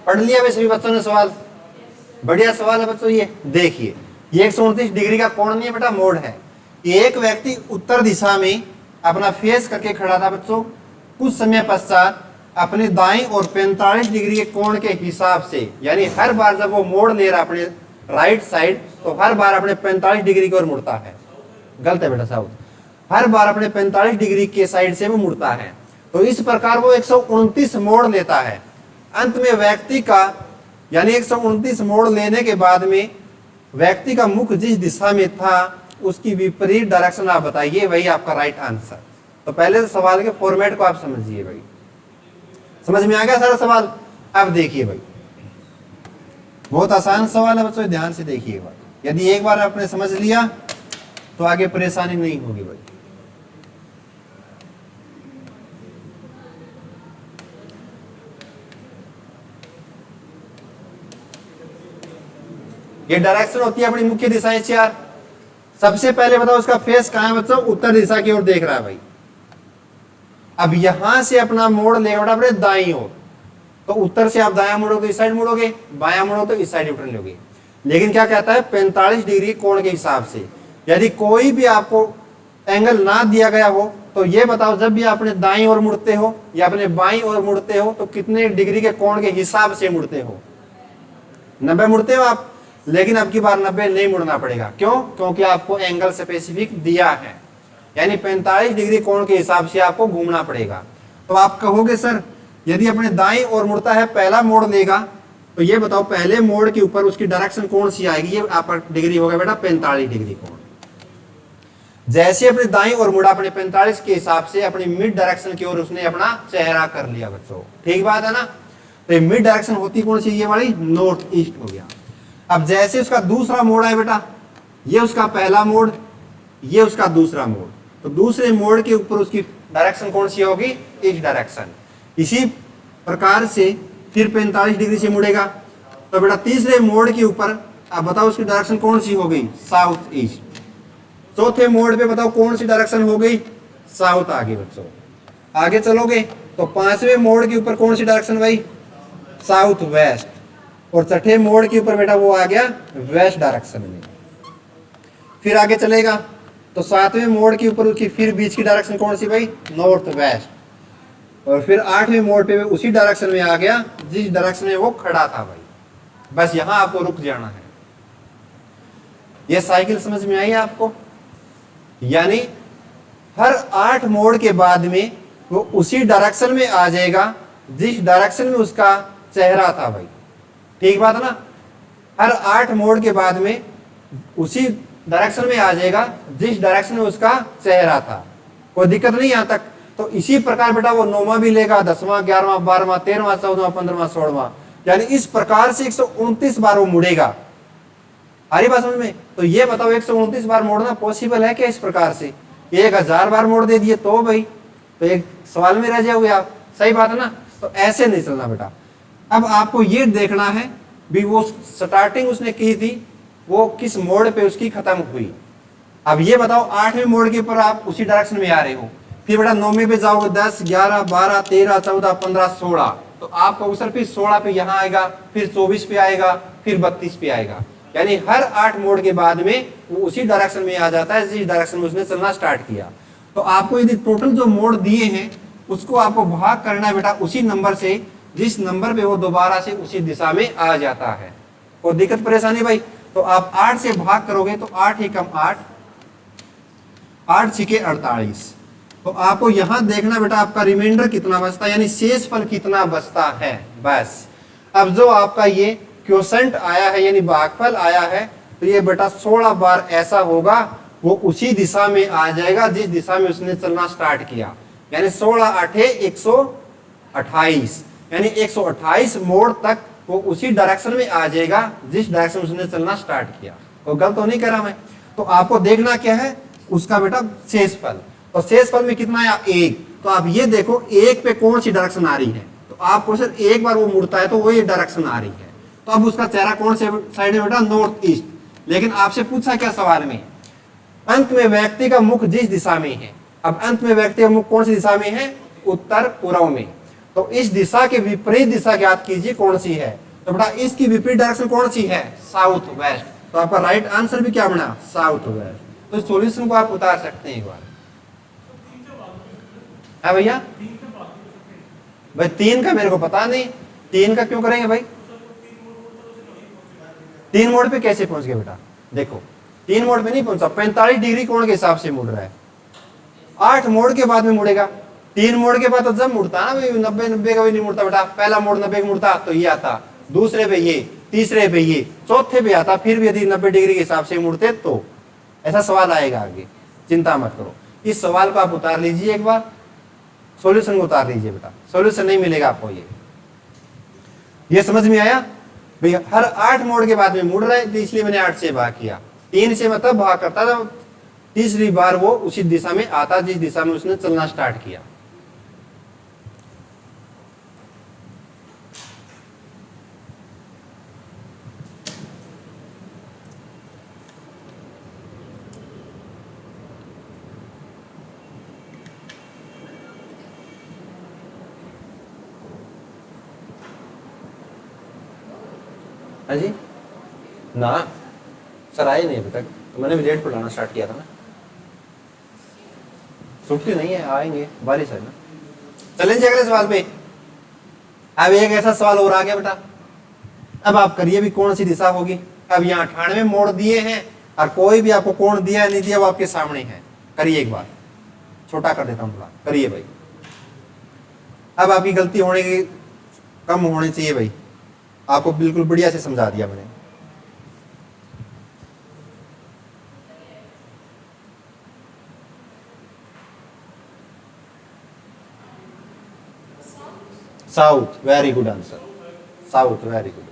पढ़ लिया वैसे भी बच्चों ने सवाल? बढ़िया सवाल है बच्चों। ये देखिए, ये 129 डिग्री का कोण नहीं है बेटा, मोड़ है। एक व्यक्ति उत्तर दिशा में अपना फेस करके खड़ा था बच्चों। कुछ समय पश्चात अपने दाईं और 45 डिग्री के कोण के हिसाब से, यानी हर बार जब वो मोड़ ले रहा अपने राइट साइड, तो हर बार अपने 45 डिग्री की ओर मुड़ता है। गलत है बेटा साहब, हर बार अपने 45 डिग्री के साइड से वो मुड़ता है। तो इस प्रकार वो 129 मोड़ लेता है। अंत में व्यक्ति का, यानी 129 मोड़ लेने के बाद में व्यक्ति का मुख जिस दिशा में था उसकी विपरीत डायरेक्शन आप बताइए, वही आपका राइट आंसर। तो पहले तो सवाल के फॉर्मेट को आप समझिए भाई। समझ में आ गया सारा सवाल? अब देखिए भाई, बहुत आसान सवाल है बच्चों, ध्यान से देखिएगा। यदि एक बार आपने समझ लिया तो आगे परेशानी नहीं होगी भाई। ये डायरेक्शन होती है अपनी मुख्य दिशाएं 4। सबसे पहले बताओ उसका फेस कहां है बच्चों? उत्तर दिशा की ओर देख रहा है भाई। अब यहां से अपना मोड़ लेगा बेटा अपने दाईं ओर, तो उत्तर से आप दायां मुड़ोगे तो इस साइड मुड़ोगे, बायां मुड़ो तो इस साइड यू टर्न लोगे। लेकिन क्या कहता है? 45 डिग्री कोण के हिसाब से। यदि कोई भी आपको एंगल ना दिया गया हो तो ये बताओ, जब भी अपने दाईं ओर मुड़ते हो या अपने बाईं ओर मुड़ते हो तो कितने डिग्री के कोण के हिसाब से मुड़ते हो? 90 मुड़ते हो आप। लेकिन अब की बार 90 नहीं मुड़ना पड़ेगा। क्यों? क्योंकि आपको एंगल स्पेसिफिक दिया है, यानी 45 डिग्री कोण के हिसाब से आपको घूमना पड़ेगा। तो आप कहोगे सर यदि अपने दाईं ओर मुड़ता है, पहला मोड़ लेगा, तो ये बताओ पहले मोड़ के ऊपर उसकी डायरेक्शन कौन सी आएगी? ये आपका डिग्री होगा बेटा 45 डिग्री कोण। जैसे अपने दाईं ओर मुड़ा, अपने 45 के हिसाब से अपनी मिड डायरेक्शन की ओर उसने अपना चेहरा कर लिया बच्चों। ठीक बात है ना? तो मिड डायरेक्शन होती कौन सी? ये वाली नॉर्थ ईस्ट हो गया। अब जैसे उसका दूसरा मोड़ है बेटा, ये उसका पहला मोड़, ये उसका दूसरा मोड़, तो दूसरे मोड़ के ऊपर उसकी डायरेक्शन कौन सी होगी? East direction. इसी प्रकार से फिर 45 डिग्री से मुड़ेगा, तो बेटा तीसरे मोड़ के ऊपर अब बताओ उसकी डायरेक्शन कौन सी हो गई? South east. चौथे मोड़ पे बताओ कौन सी डायरेक्शन हो गई? साउथ। आगे बच्चों आगे चलोगे तो पांचवें मोड़ के ऊपर कौन सी डायरेक्शन भाई? South west. और छठे मोड़ के ऊपर बेटा वो आ गया वेस्ट डायरेक्शन में। फिर आगे चलेगा तो सातवें मोड़ के ऊपर उसकी फिर बीच की डायरेक्शन कौन सी भाई? North west. और फिर आठवें मोड़ पे उसी डायरेक्शन में आ गया जिस डायरेक्शन में वो खड़ा था भाई। बस यहां आपको रुक जाना है। ये साइकिल समझ में आई आपको? यानी हर 8 मोड़ के बाद में वो उसी डायरेक्शन में आ जाएगा जिस डायरेक्शन में उसका चेहरा था भाई। ठीक बात है ना? हर 8 मोड़ के बाद में उसी डायरेक्शन में आ जाएगा जिस डायरेक्शन में उसका चेहरा था। कोई दिक्कत नहीं यहां तक। तो इसी प्रकार बेटा वो 9वां भी लेगा, 10वां, 11वां, 12वां, 13वां, 14वां, 15वां, 16वां, यानी इस प्रकार से 129 बार वो मुड़ेगा। आ रही बात समझ में? तो ये बताओ 129 बार मोड़ना पॉसिबल है क्या? इस प्रकार से 1000 बार मोड़ दे दिए तो भाई तो एक सवाल में रह जाओगे आप। सही बात है ना? तो ऐसे नहीं चलना बेटा। अब आपको ये देखना है भी वो स्टार्टिंग उसने की थी वो किस मोड़ पे उसकी खत्म हुई। अब ये बताओ 8वें मोड़ के ऊपर आप उसी डायरेक्शन में आ रहे हो, फिर बेटा 9वें पे जाओगे, 10, 11, 12, 13, 14, 15, 16, तो आपका अवसर फिर 16 पे यहाँ आएगा, फिर 24 पे आएगा, फिर 32 पे आएगा। यानी हर 8 मोड़ के बाद में वो उसी डायरेक्शन में आ जाता है जिस डायरेक्शन में उसने चलना स्टार्ट किया। तो आपको यदि टोटल जो मोड़ दिए हैं उसको आपको भाग करना है बेटा उसी नंबर से जिस नंबर पे वो दोबारा से उसी दिशा में आ जाता है। कोई दिक्कत परेशानी भाई? तो आप 8 से भाग करोगे तो 8 ही कम 8, 8 छिके 48। तो आपको यहां देखना बेटा आपका रिमाइंडर कितना बचता है, यानी शेषफल कितना बचता है। बस अब जो आपका ये क्वोशंट आया है यानी भागफल आया है तो ये बेटा 16 बार ऐसा होगा, वो उसी दिशा में आ जाएगा जिस दिशा में उसने चलना स्टार्ट किया। यानी 16 आठे 128, यानी 128 मोड़ तक वो उसी डायरेक्शन में आ जाएगा जिस डायरेक्शन में उसने चलना स्टार्ट किया। तो गलत तो नहीं करा मैं। तो आपको देखना क्या है, उसका बेटा शेषफल। तो शेषफल में कितना आया 1। तो आप ये देखो 1 पे कौन सी डायरेक्शन आ रही है, तो आपको सिर्फ एक बार वो मुड़ता है तो वो ये डायरेक्शन आ रही है। तो अब उसका चेहरा कौन से साइड है बेटा, नॉर्थ ईस्ट। लेकिन आपसे पूछा क्या सवाल में, अंत में व्यक्ति का मुख जिस दिशा में है। अब अंत में व्यक्ति का मुख कौन सी दिशा में है, उत्तर पूर्व में। तो इस दिशा के विपरीत दिशा ज्ञात कीजिए कौन सी है। तो बेटा इसकी विपरीत डायरेक्शन कौन सी है, साउथ वेस्ट। तो आपका राइट आंसर भी क्या बना, साउथ वेस्ट। तो सॉल्यूशन को आप उतार सकते हैं एक बार। है भैया, भाई 3 का मेरे को पता नहीं, 3 का क्यों करेंगे भाई। 3 मोड़ पे कैसे पहुंच गए बेटा, देखो 3 मोड़ पे नहीं पहुंचा, 45 डिग्री कोण के हिसाब से मुड़ रहा है। 8 मोड़ के बाद में मुड़ेगा, 3 मोड़ के बाद तो जब मुड़ता ना भाई 90 का भी नहीं मुड़ता बेटा। पहला मोड़ 90 का मुड़ता तो ये आता, दूसरे पे ये, तीसरे पे ये, चौथे पे आता। फिर भी यदि 90 डिग्री के हिसाब से मुड़ते तो ऐसा सवाल आएगा आगे, चिंता मत करो। इस सवाल को आप उतार लीजिए एक बार, सॉल्यूशन को उतार लीजिए बेटा, सॉल्यूशन नहीं मिलेगा आपको। ये समझ में आया भैया। हर 8 मोड़ के बाद में मुड़ रहा है, तो इसलिए मैंने 8 से भाग किया। 3 से मतलब भाग करता था, तीसरी बार वो उसी दिशा में आता जिस दिशा में उसने चलना स्टार्ट किया। हाँ जी ना सर आए नहीं अभी तक, तो मैंने भी लेट पढ़ाना स्टार्ट किया था ना। छुट्टी नहीं है, आएंगे, बारिश है ना। चलेंगे अगले सवाल पे। अब एक ऐसा सवाल और आ गया बेटा। अब आप करिए भी कौन सी दिशा होगी। अब यहाँ 98 मोड़ दिए हैं और कोई भी आपको कोण दिया नहीं दिया वो आपके सामने है। करिए एक बार, छोटा कर देता हूँ थोड़ा, करिए भाई। अब आपकी गलती होने की कम होनी चाहिए भाई, आपको बिल्कुल बढ़िया से समझा दिया मैंने। South, very good answer, south very good,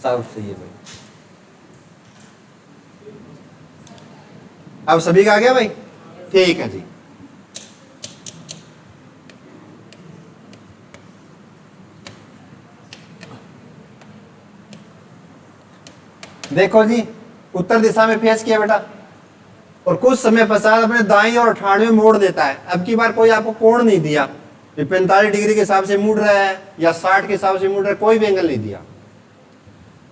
south सही है भाई। अब सभी का आ गया भाई, ठीक है जी। देखो जी, उत्तर दिशा में फेस किया बेटा, और कुछ समय पश्चात अपने दाईं और 98 मोड़ देता है। अब की बार कोई आपको कोण नहीं दिया, 45 डिग्री के हिसाब से मुड़ रहा है या 60 के हिसाब से मुड़ रहा है, कोई भी एंगल नहीं दिया।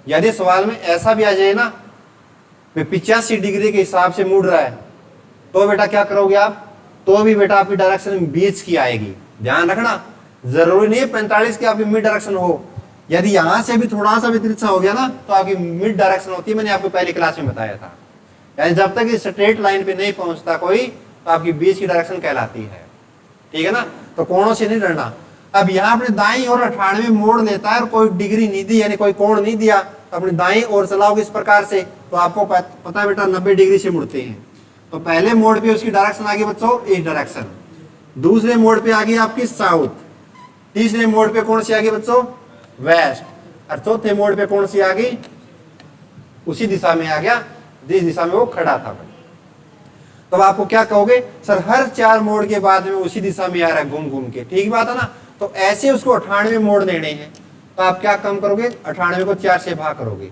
यदि सवाल में ऐसा भी आ जाए ना 85 डिग्री के हिसाब से मुड़ रहा है, तो बेटा क्या करोगे आप, तो भी बेटा आपकी डायरेक्शन बीच की आएगी। ध्यान रखना, जरूरी नहीं है 45 की आपकी मिड डायरेक्शन हो। यदि यहां से भी थोड़ा सा भी तिरछा हो गया ना तो आपकी मिड डायरेक्शन होती है, मैंने आपको पहली क्लास में बताया था। यानी जब तक स्ट्रेट लाइन पे नहीं पहुंचता कोई, तो आपकी बीच की डायरेक्शन कहलाती है, ठीक है ना। तो कोणों से नहीं डरना। अब यहाँ अपने दाईं और 98 मोड़ लेता है और कोई डिग्री नहीं दी, यानी कोई कोण नहीं दिया, तो अपनी दाईं ओर चलाओगे इस प्रकार से, तो आपको पता है बेटा 90 डिग्री से मुड़ते हैं। तो पहले मोड़ पे उसकी डायरेक्शन आ गई बच्चों इस डायरेक्शन, दूसरे मोड़ पे आ गई आपकी साउथ, तीसरे मोड़ पे कौन सी आ गई बच्चों, वेस्ट, और चौथे मोड़ पे कौन सी आ गई, उसी दिशा में आ गया जिस दिशा में वो खड़ा था। तो आपको क्या कहोगे, सर हर 4 मोड़ के बाद में उसी दिशा में आ रहा है घूम घूम के, ठीक बात है ना। तो ऐसे उसको 98 मोड़ देने हैं, तो आप क्या कम करोगे, 98 को 4 से भाग करोगे,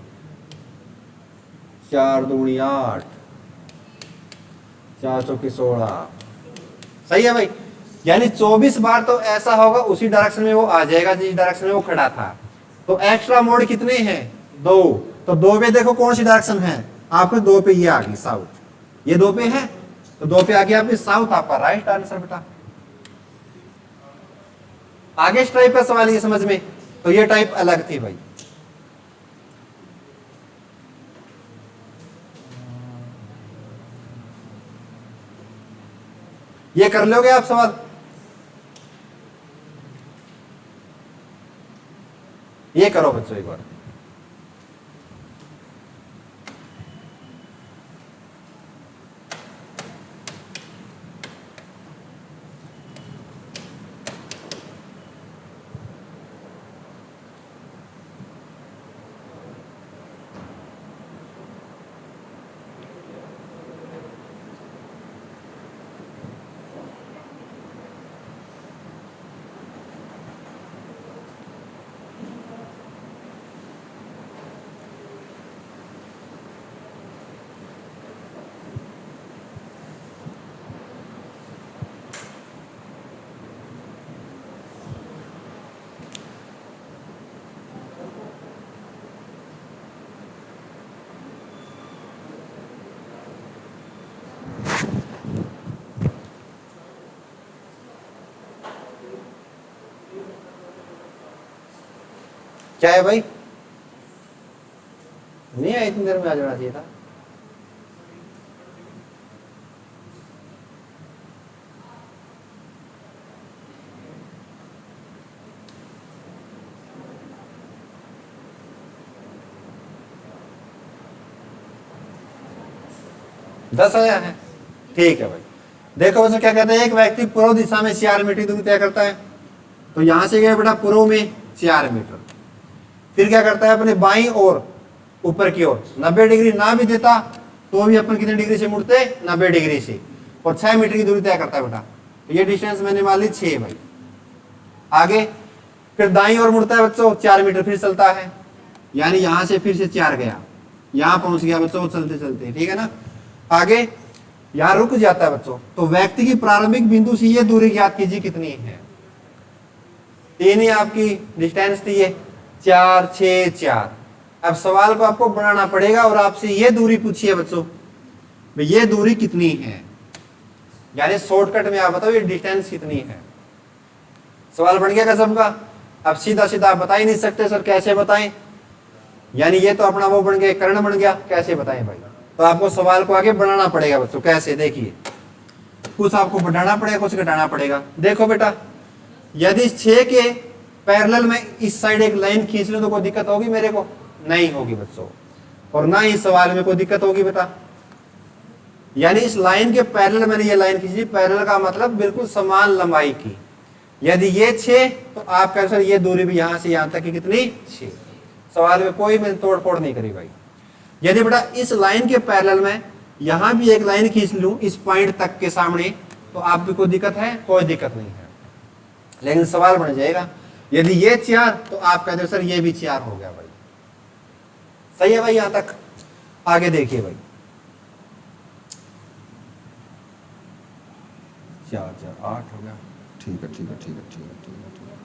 4 दूनी 8, 4 चौकी 16, सही है भाई। यानी 24 बार तो ऐसा होगा उसी डायरेक्शन में वो आ जाएगा जिस डायरेक्शन में वो खड़ा था। तो एक्स्ट्रा मोड़ कितने हैं, 2। तो 2 पे देखो कौन सी डायरेक्शन है आपके, 2 पे ये आ गई साउथ, ये 2 पे है, तो 2 पे आ गया आपकी साउथ, आपका राइट आंसर बेटा। आगे इस टाइप का सवाल ये समझ में, तो ये टाइप अलग थी भाई। ये कर लोगे आप सवाल, ये करो बच्चों एक बार। क्या है भाई, नहीं आया, इतनी देर में आ जाना चाहिए था। दस आया है, ठीक है भाई। देखो बच्चों क्या कहते हैं, एक व्यक्ति पूर्व दिशा में 4 मीटर दूरी तय करता है। तो यहां से गया बेटा पूर्व में 4 मीटर, फिर क्या करता है अपने बाईं ओर ऊपर की ओर 90 डिग्री ना भी देता तो भी अपन कितने डिग्री से मुड़ते, 90 डिग्री से, और 6 मीटर की दूरी तय करता है बेटा। तो ये डिस्टेंस मैंने मान ली 6 भाई। आगे फिर दाईं ओर मुड़ता है बच्चों, 4 मीटर फिर चलता है, यानी यहां से फिर से 4 गया, यहां पहुंच गया बच्चों चलते चलते, ठीक है ना। आगे यहां रुक जाता है बच्चों। तो व्यक्ति की प्रारंभिक बिंदु से ये दूरी ज्ञात कीजिए कितनी है। 3 ही आपकी डिस्टेंस थी ये, 4 6 4। अब सवाल को आपको बनाना पड़ेगा और आपसे ये दूरी पूछिए बच्चों, ये दूरी कितनी है, यानी शॉर्टकट में आप बताओ ये डिस्टेंस कितनी है। सवाल बन गया कसम का। अब सीधा सीधा आप बता ही नहीं सकते सर, कैसे बताएं, यानी ये तो अपना वो बन गया, कर्ण बन गया, कैसे बताएं भाई। तो आपको सवाल को आगे बढ़ाना पड़ेगा बच्चों। कैसे, देखिए कुछ आपको बढ़ाना पड़ेगा, कुछ घटाना पड़ेगा। देखो बेटा, यदि 6 के पैरेलल में इस साइड एक लाइन खींच लूं तो कोई दिक्कत होगी मेरे को? नहीं होगी बच्चों, और ना ही सवाल में कोई दिक्कत होगी बेटा। यानी इस लाइन के पैरेलल मैंने ये लाइन खींची, पैरेलल का मतलब बिल्कुल समान लंबाई की। यदि ये 6 तो आप कह सर ये दूरी भी यहां से यहां तक की कितनी, 6। सवाल में कोई मैंने तोड़ फोड़ नहीं करी भाई। यदि बेटा इस लाइन के पैरेलल में यहां भी एक लाइन खींच लूं इस पॉइंट तक के सामने, तो आप भी कोई दिक्कत है? कोई दिक्कत नहीं है। लेकिन सवाल बन जाएगा, यदि ये 4 तो आप कहते हो सर ये भी 4 हो गया भाई। सही है भाई यहां तक? आगे देखिए भाई, 4 4 8 हो गया। ठीक है ठीक है ठीक है ठीक है ठीक है ठीक है।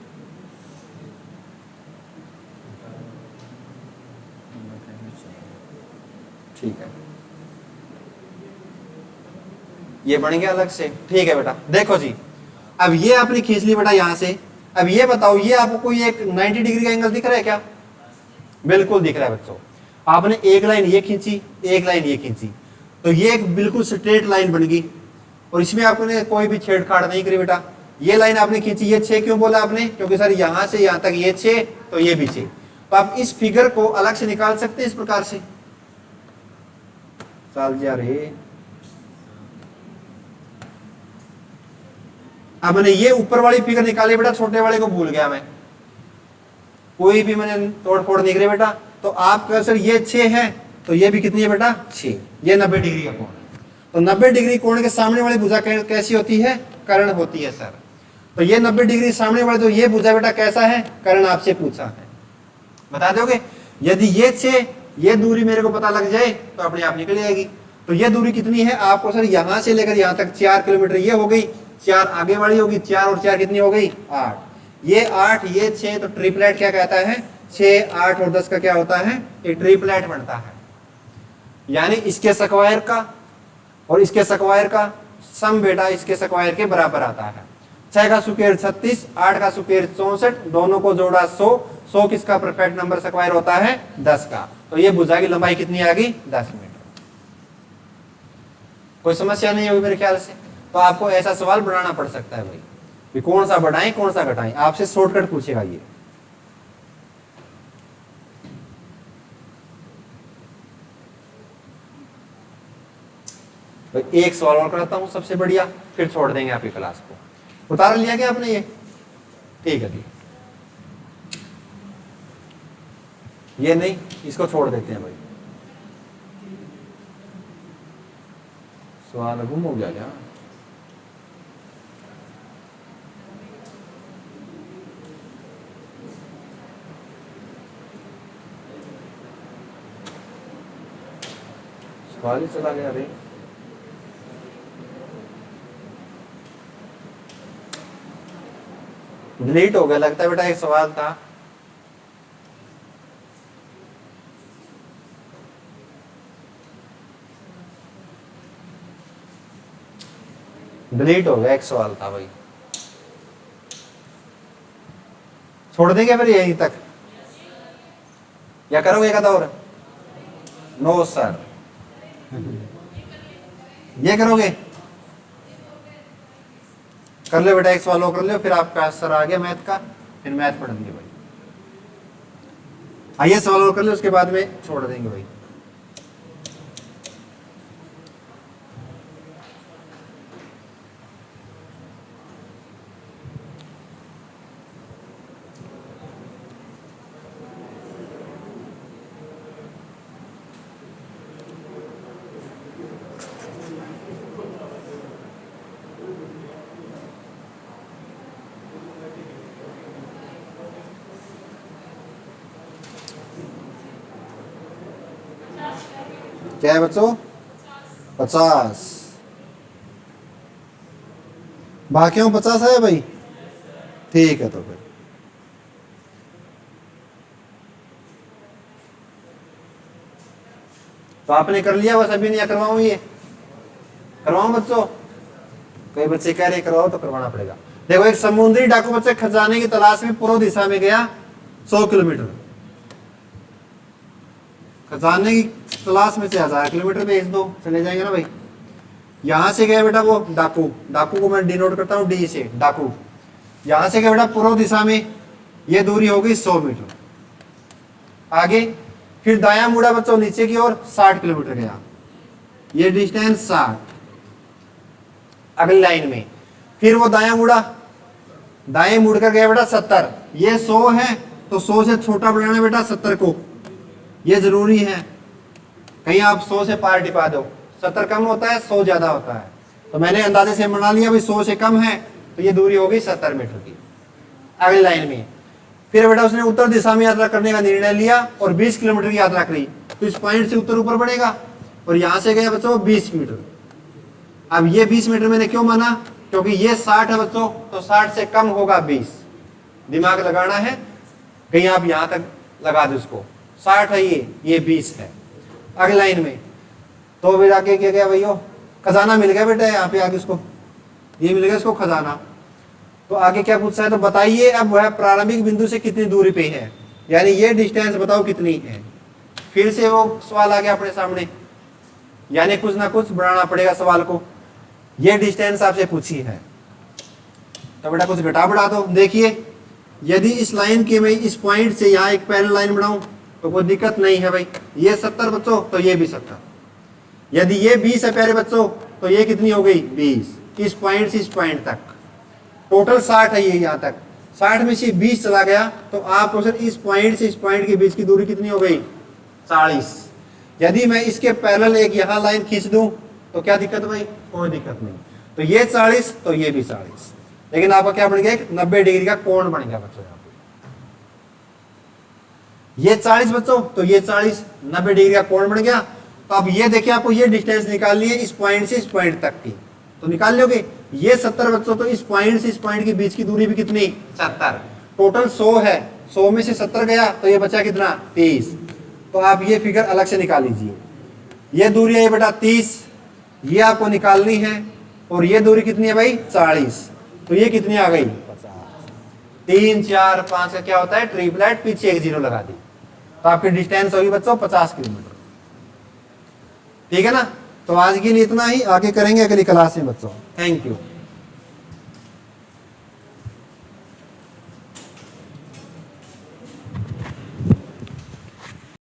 ठीक है, ये बन गया अलग से। ठीक है बेटा, देखो जी, अब ये आपने खींच ली बेटा यहां से। अब ये बताओ, ये आपको कोई एक 90 डिग्री का एंगल दिख रहा है क्या? बिल्कुल दिख रहा है बच्चों। आपने एक लाइन ये खींची, एक लाइन ये खींची, तो ये एक बिल्कुल स्ट्रेट लाइन बन गई, और इसमें आपने कोई भी छेड़छाड़ नहीं करी बेटा। ये लाइन आपने खींची, ये 6 क्यों बोला आपने? क्योंकि सर यहां से यहां तक ये 6 तो ये भी 6। तो आप इस फिगर को अलग से निकाल सकते हैं इस प्रकार से। चल जा रहे, अब मैंने ये ऊपर वाली फिगर निकाली बेटा, छोटे वाले को भूल गया मैं, कोई भी मैंने तोड़ फोड़ नहीं करी बेटा। तो आप कह सर ये 6 है तो ये भी कितनी है बेटा? 6। ये 90 डिग्री का कोण है। तो 90 डिग्री कोण के सामने वाली भुजा कैसी होती है? कर्ण होती है सर। तो ये 90 डिग्री सामने वाले, तो ये भुजा बेटा कैसा है? कर्ण आपसे पूछा है, बता दोगे? यदि ये 6, ये दूरी मेरे को पता लग जाए तो अपने आप निकल जाएगी। तो ये दूरी कितनी है आपको सर? यहां से लेकर यहां तक 4 किलोमीटर ये हो गई, 4 आगे वाली होगी, 4 और 4 कितनी हो गई? 8। ये 8, ये 6, तो ट्रिपलेट क्या कहता है? 6 8 और 10 का क्या होता है? ये ट्रिपलेट बनता है। यानी इसके स्क्वायर का और इसके स्क्वायर का सम बेटा इसके स्क्वायर के बराबर आता है। 6 का स्क्वायर 36, 8 का स्क्वायर 64, दोनों को जोड़ा 100। 100 किसका परफेक्ट नंबर स्क्वायर होता है? 10 का। तो ये भुजा की लंबाई कितनी आ गई? 10 मीटर। कोई समस्या नहीं होगी मेरे ख्याल से। तो आपको ऐसा सवाल बनाना पड़ सकता है भाई कि कौन सा बढ़ाएं कौन सा घटाएं, आपसे शॉर्टकट पूछेगा ये। तो एक सवाल और कराता हूँ सबसे बढ़िया, फिर छोड़ देंगे आपकी क्लास को। उतार लिया क्या आपने ये? ठीक है जी, ये नहीं, इसको छोड़ देते हैं भाई। सवाल गुम हो गया क्या? सवाल ही चला गया भाई। डिलीट हो गया लगता है बेटा, एक सवाल था। डिलीट हो गया, एक सवाल था भाई। छोड़ देंगे फिर यहीं तक, या करोगे एक आधा और? नो सर, ये करोगे? कर लो बेटा, एक सवाल और कर लो, फिर आपका सर आ गया मैथ का, फिर मैथ पढ़ेंगे भाई। आइए सवाल और कर लो, उसके बाद में छोड़ देंगे भाई। क्या है बच्चों? 50। बाकियों 50 है भाई, ठीक है। तो फिर तो आपने कर लिया, बस अभी नहीं करवाऊं? ये करवाऊं बच्चों? कई बच्चे कह रहे करवाओ, तो करवाना पड़ेगा। देखो, एक समुद्री डाकू बच्चे खजाने की तलाश में पूर्व दिशा में गया 100 किलोमीटर। खजाने की तलाश में से 1000 किलोमीटर भेज दो, चले जाएंगे ना भाई। यहां से गया बेटा वो डाकू, डाकू को मैं डिनोट करता हूं डी से, डाकू। यहां से गया बेटा पूर्व दिशा में, ये दूरी हो गई 100 मीटर। आगे फिर दाया मुड़ा बच्चों नीचे की ओर 60 किलोमीटर गया, ये डिस्टेंस 60। अगली लाइन में फिर वो दाया मुड़ा, दाएं मुड़ कर गया बेटा 70। ये 100 है, तो 100 से छोटा बनाना बेटा 70 को, ये जरूरी है। कहीं आप 100 से पार टिपा दो, 70 कम होता है, 100 ज्यादा होता है। तो मैंने अंदाजे से बना लिया भाई 100 से कम है, तो ये दूरी होगी 70 मीटर की। अगली लाइन में फिर बेटा उसने उत्तर दिशा में यात्रा करने का निर्णय लिया और 20 किलोमीटर की यात्रा करी। तो इस पॉइंट से उत्तर ऊपर बढ़ेगा, और यहां से गया बच्चों 20 मीटर। अब ये 20 मीटर मैंने क्यों माना? क्योंकि ये 60 है बच्चों, तो 60 से कम होगा 20। दिमाग लगाना है, कहीं आप यहां तक लगा दो इसको। 60 है ये 20 है। अगली लाइन में तो फिर आगे क्या गया भैया? खजाना मिल गया बेटा, यहाँ पे आगे इसको ये मिल गया इसको खजाना। तो आगे क्या पूछता है? तो बताइए अब वह प्रारंभिक बिंदु से कितनी दूरी पे है, यानी ये डिस्टेंस बताओ कितनी है। फिर से वो सवाल आ गया अपने सामने, यानी कुछ ना कुछ बढ़ाना पड़ेगा सवाल को। ये डिस्टेंस आपसे पूछी है, तो बेटा कुछ घटा बढ़ा दो। देखिए, यदि इस लाइन के मैं इस पॉइंट से यहाँ एक पैरेलल लाइन बनाऊं तो कोई दिक्कत नहीं है भाई। ये 70 बच्चों, तो ये भी 70। यदि ये 20 है प्यारे बच्चों, तो ये कितनी हो गई? 20। इस पॉइंट से इस पॉइंट तक टोटल 60 है ये यहाँ तक। 60 में से 20 चला गया, तो आप सर इस पॉइंट से इस पॉइंट के बीच की दूरी कितनी हो गई? 40। यदि मैं इसके पैरेलल एक यहाँ लाइन खींच दूं तो क्या दिक्कत भाई? कोई दिक्कत नहीं। तो ये 40, तो ये भी 40, लेकिन आपका क्या बन गया? एक 90 डिग्री का कोण बन गया बच्चों। यहाँ पे ये 40 बच्चों, तो ये 40, 90 डिग्री का कोण बन गया। तो अब ये देखिए, आपको ये डिस्टेंस निकालनी है इस पॉइंट से इस पॉइंट तक की, तो निकाल लोगे। ये 70 बच्चों, तो इस पॉइंट से इस पॉइंट के बीच की दूरी भी कितनी? 70। टोटल 100 है, 100 में से 70 गया, तो ये बचा कितना? 30। तो आप ये फिगर अलग से निकाल लीजिए। ये दूरी है बेटा 30, ये आपको निकालनी है। और ये दूरी कितनी है भाई? 40। तो ये कितनी आ गई? 50। 3, 4, 5 का क्या होता है? ट्रिपलेट, पीछे एक जीरो लगा दी, तो आपकी डिस्टेंस होगी बच्चों 50 किलोमीटर। ठीक है ना? तो आज के लिए इतना ही, आगे करेंगे अगली क्लास में बच्चों। Thank you.